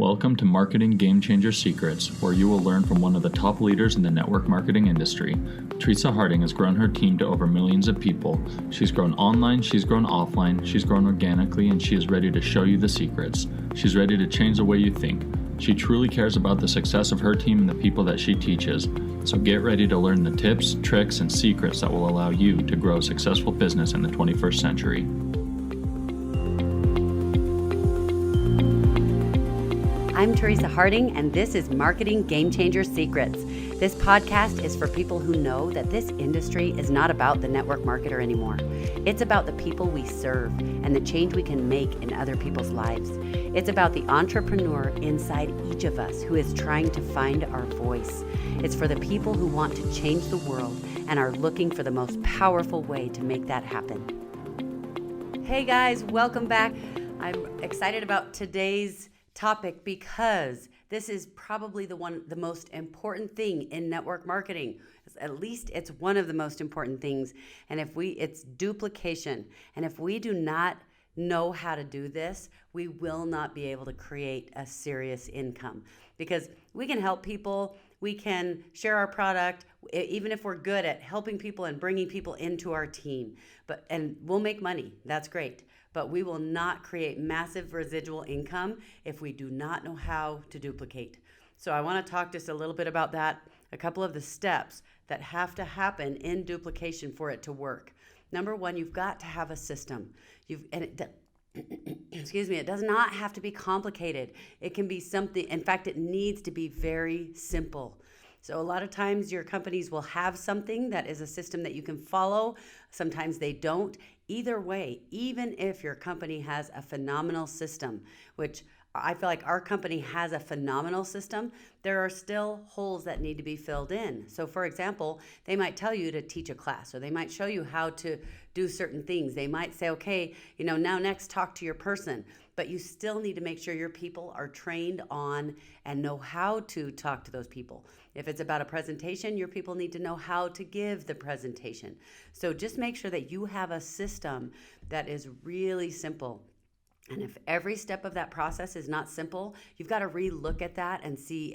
Welcome to Marketing Game Changer Secrets, where you will learn from one of the top leaders in the network marketing industry. Teresa Harding has grown her team to over millions of people. She's grown online, she's grown offline, she's grown organically, and she is ready to show you the secrets. She's ready to change the way you think. She truly cares about the success of her team and the people that she teaches. So get ready to learn the tips, tricks, and secrets that will allow you to grow a successful business in the 21st century. I'm Teresa Harding, and this is Marketing Game Changer Secrets. This podcast is for people who know that this industry is not about the network marketer anymore. It's about the people we serve and the change we can make in other people's lives. It's about the entrepreneur inside each of us who is trying to find our voice. It's for the people who want to change the world and are looking for the most powerful way to make that happen. Hey guys, welcome back. I'm excited about today's topic because this is probably the most important thing in network marketing. At least it's one of the most important things. And it's duplication. And if we do not know how to do this, we will not be able to create a serious income, because we can help people, we can share our product, even if we're good at helping people and bringing people into our team, and we'll make money. That's great. But we will not create massive residual income if we do not know how to duplicate. So I want to talk just a little bit about that, a couple of the steps that have to happen in duplication for it to work. Number one, you've got to have a system. It does not have to be complicated. It can be something, in fact, it needs to be very simple. So a lot of times your companies will have something that is a system that you can follow. Sometimes they don't. Either way, even if your company has a phenomenal system, which I feel like our company has a phenomenal system, there are still holes that need to be filled in. So for example, they might tell you to teach a class, or they might show you how to do certain things. They might say, okay, now next talk to your person, but you still need to make sure your people are trained on and know how to talk to those people. If it's about a presentation, your people need to know how to give the presentation. So just make sure that you have a system that is really simple. And if every step of that process is not simple, you've got to relook at that and see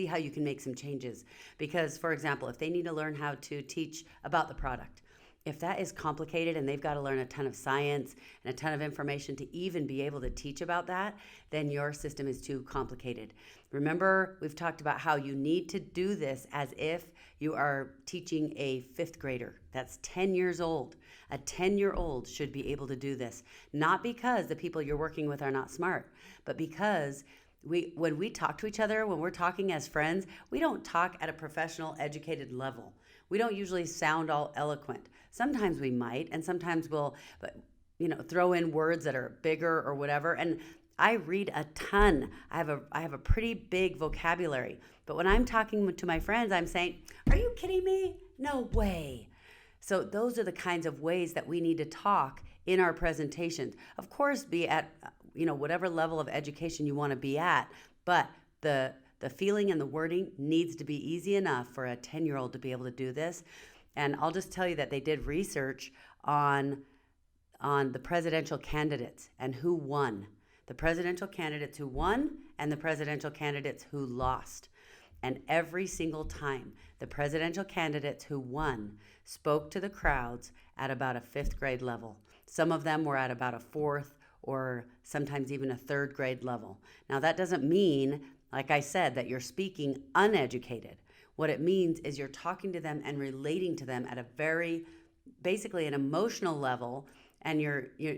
how you can make some changes. Because, for example, if they need to learn how to teach about the product, if that is complicated and they've got to learn a ton of science and a ton of information to even be able to teach about that, then your system is too complicated. Remember, we've talked about how you need to do this as if you are teaching a fifth grader that's 10 years old. A 10-year-old should be able to do this, not because the people you're working with are not smart, but because when we talk to each other, when we're talking as friends, we don't talk at a professional, educated level. We don't usually sound all eloquent. Sometimes we might, and sometimes we'll, throw in words that are bigger or whatever. And I read a ton. I have a pretty big vocabulary. But when I'm talking to my friends, I'm saying, "Are you kidding me? No way." So those are the kinds of ways that we need to talk in our presentations. Of course, be at whatever level of education you want to be at, but the feeling and the wording needs to be easy enough for a 10-year-old to be able to do this. And I'll just tell you that they did research on the presidential candidates and who won. The presidential candidates who won and the presidential candidates who lost. And every single time, the presidential candidates who won spoke to the crowds at about a fifth grade level. Some of them were at about a fourth or sometimes even a third grade level. Now, that doesn't mean, like I said, that you're speaking uneducated. What it means is you're talking to them and relating to them at a very, basically an emotional level, and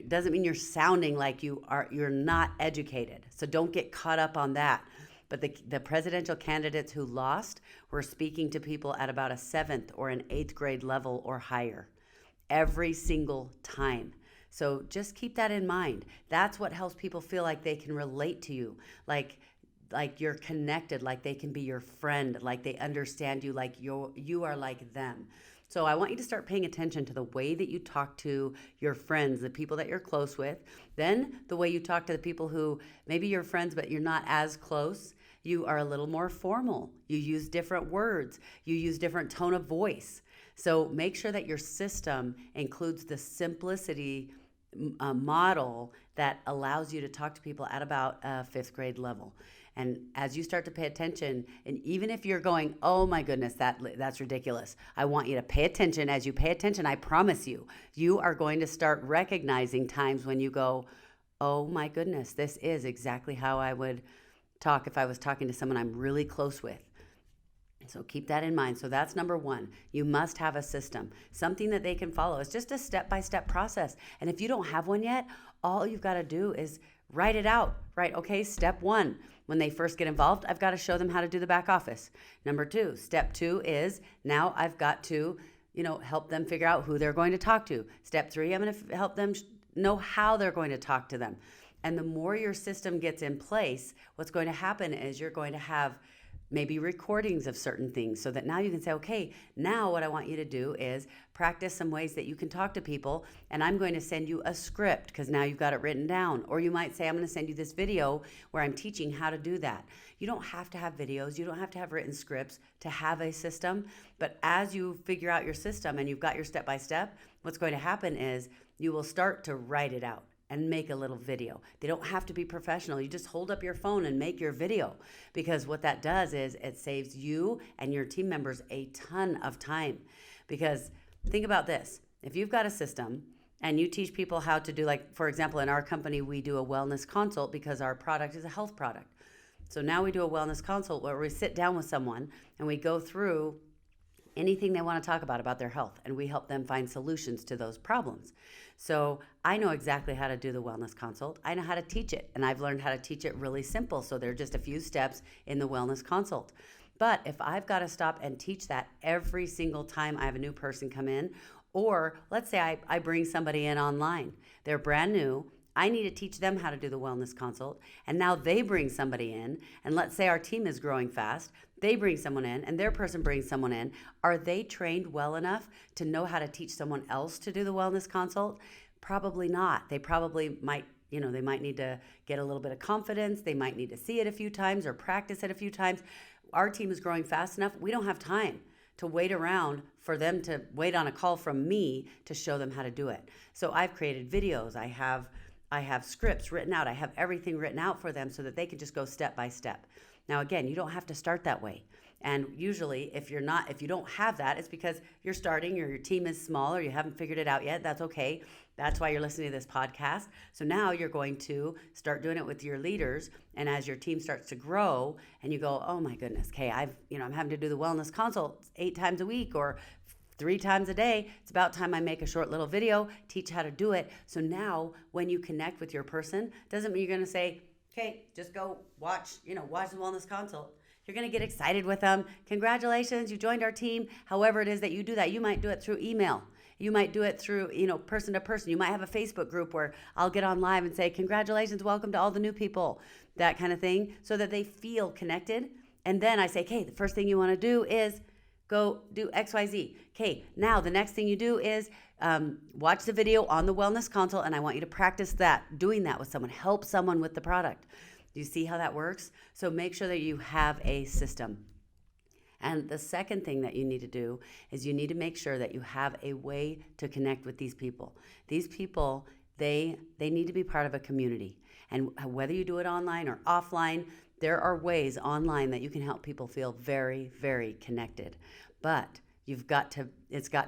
doesn't mean you're sounding like you're not educated. So don't get caught up on that. But the presidential candidates who lost were speaking to people at about a seventh or an eighth grade level or higher every single time. So just keep that in mind. That's what helps people feel like they can relate to you, like you're connected, like they can be your friend, like they understand you, like you are like them. So I want you to start paying attention to the way that you talk to your friends, the people that you're close with, then the way you talk to the people who maybe you're friends but you're not as close. You are a little more formal. You use different words. You use different tone of voice. So make sure that your system includes the simplicity model that allows you to talk to people at about a fifth grade level. And as you start to pay attention, and even if you're going, oh my goodness, that's ridiculous, I want you to pay attention. As you pay attention, I promise you, you are going to start recognizing times when you go, oh my goodness, this is exactly how I would talk if I was talking to someone I'm really close with. So keep that in mind. So that's number one. You must have a system, something that they can follow. It's just a step-by-step process. And if you don't have one yet, all you've got to do is write it out, right? Okay, step one, when they first get involved, I've got to show them how to do the back office. Number two, step two is now I've got to, help them figure out who they're going to talk to. Step three, I'm going to help them know how they're going to talk to them. And the more your system gets in place, what's going to happen is you're going to have maybe recordings of certain things so that now you can say, okay, now what I want you to do is practice some ways that you can talk to people, and I'm going to send you a script because now you've got it written down. Or you might say, I'm going to send you this video where I'm teaching how to do that. You don't have to have videos. You don't have to have written scripts to have a system. But as you figure out your system and you've got your step-by-step, what's going to happen is you will start to write it out and make a little video. They don't have to be professional. You just hold up your phone and make your video, because what that does is it saves you and your team members a ton of time. Because think about this. If you've got a system and you teach people how to do, like, for example, in our company, we do a wellness consult because our product is a health product. So now we do a wellness consult where we sit down with someone and we go through anything they want to talk about their health, and we help them find solutions to those problems. So I know exactly how to do the wellness consult. I know how to teach it, and I've learned how to teach it really simple. So there are just a few steps in the wellness consult. But if I've got to stop and teach that every single time I have a new person come in, or let's say I bring somebody in online, they're brand new, I need to teach them how to do the wellness consult, and now they bring somebody in, and let's say our team is growing fast, they bring someone in, and their person brings someone in. Are they trained well enough to know how to teach someone else to do the wellness consult? Probably not. They probably might, they might need to get a little bit of confidence. They might need to see it a few times or practice it a few times. Our team is growing fast enough. We don't have time to wait around for them to wait on a call from me to show them how to do it. So I've created videos. I have scripts written out. I have everything written out for them so that they can just go step by step. Now, again, you don't have to start that way. And usually if you don't have that, it's because you're starting or your team is small or you haven't figured it out yet. That's okay. That's why you're listening to this podcast. So now you're going to start doing it with your leaders. And as your team starts to grow and you go, oh my goodness, okay, I'm having to do the wellness consult 8 times a week or 3 times a day. It's about time I make a short little video, teach how to do it. So now when you connect with your person, doesn't mean you're going to say, okay, just go watch the wellness consult. You're going to get excited with them. Congratulations, you joined our team. However it is that you do that, you might do it through email. You might do it through, person to person. You might have a Facebook group where I'll get on live and say, congratulations, welcome to all the new people, that kind of thing, so that they feel connected. And then I say, okay, the first thing you want to do is go do XYZ. Okay, now the next thing you do is watch the video on the wellness consult, and I want you to practice doing that with someone. Help someone with the product. Do you see how that works? So make sure that you have a system. And the second thing that you need to do is you need to make sure that you have a way to connect with these people. These people, they need to be part of a community. And whether you do it online or offline, there are ways online that you can help people feel very, very connected. But it's got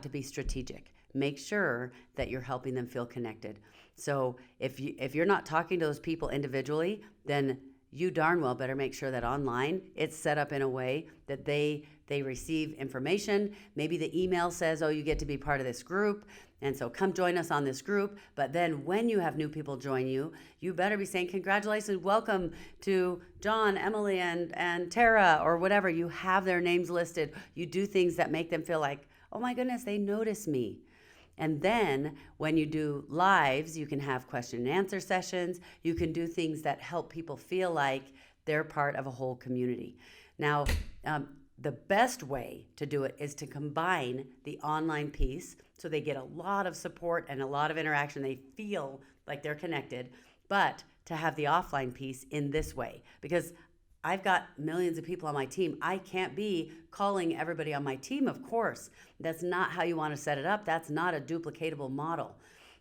to be strategic. Make sure that you're helping them feel connected. So if you're not talking to those people individually, then you darn well better make sure that online it's set up in a way that they receive information. Maybe the email says, oh, you get to be part of this group, and so come join us on this group. But then when you have new people join you, you better be saying, congratulations, welcome to John, Emily, and Tara, or whatever. You have their names listed. You do things that make them feel like, oh my goodness, they notice me. And then when you do lives, you can have question and answer sessions. You can do things that help people feel like they're part of a whole community. Now, the best way to do it is to combine the online piece so they get a lot of support and a lot of interaction. They feel like they're connected, but to have the offline piece in this way, because I've got millions of people on my team. I can't be calling everybody on my team, of course. That's not how you want to set it up. That's not a duplicatable model.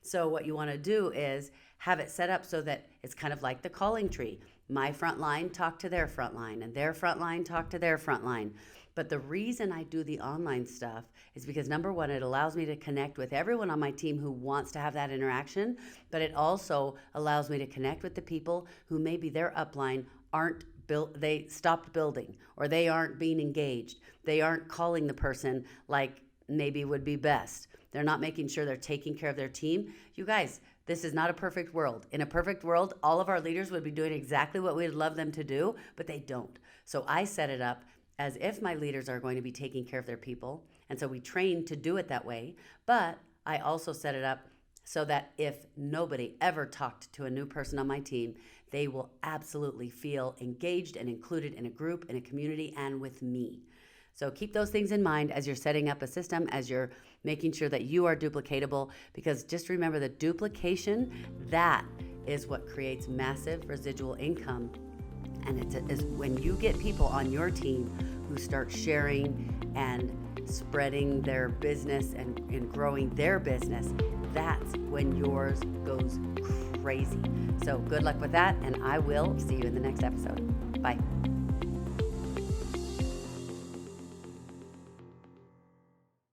So what you want to do is have it set up so that it's kind of like the calling tree. My front line talk to their front line, and their front line talk to their front line. But the reason I do the online stuff is because, number one, it allows me to connect with everyone on my team who wants to have that interaction, but it also allows me to connect with the people who maybe their upline aren't built, they stopped building, or they aren't being engaged. They aren't calling the person like maybe would be best. They're not making sure they're taking care of their team. You guys, this is not a perfect world. In a perfect world, all of our leaders would be doing exactly what we'd love them to do, but they don't. So I set it up as if my leaders are going to be taking care of their people. And so we train to do it that way. But I also set it up so that if nobody ever talked to a new person on my team, they will absolutely feel engaged and included in a group, in a community, and with me. So keep those things in mind as you're setting up a system, as you're making sure that you are duplicatable, because just remember that duplication, that is what creates massive residual income. And it's when you get people on your team who start sharing and spreading their business and growing their business, that's when yours goes crazy. So good luck with that, and I will see you in the next episode. Bye.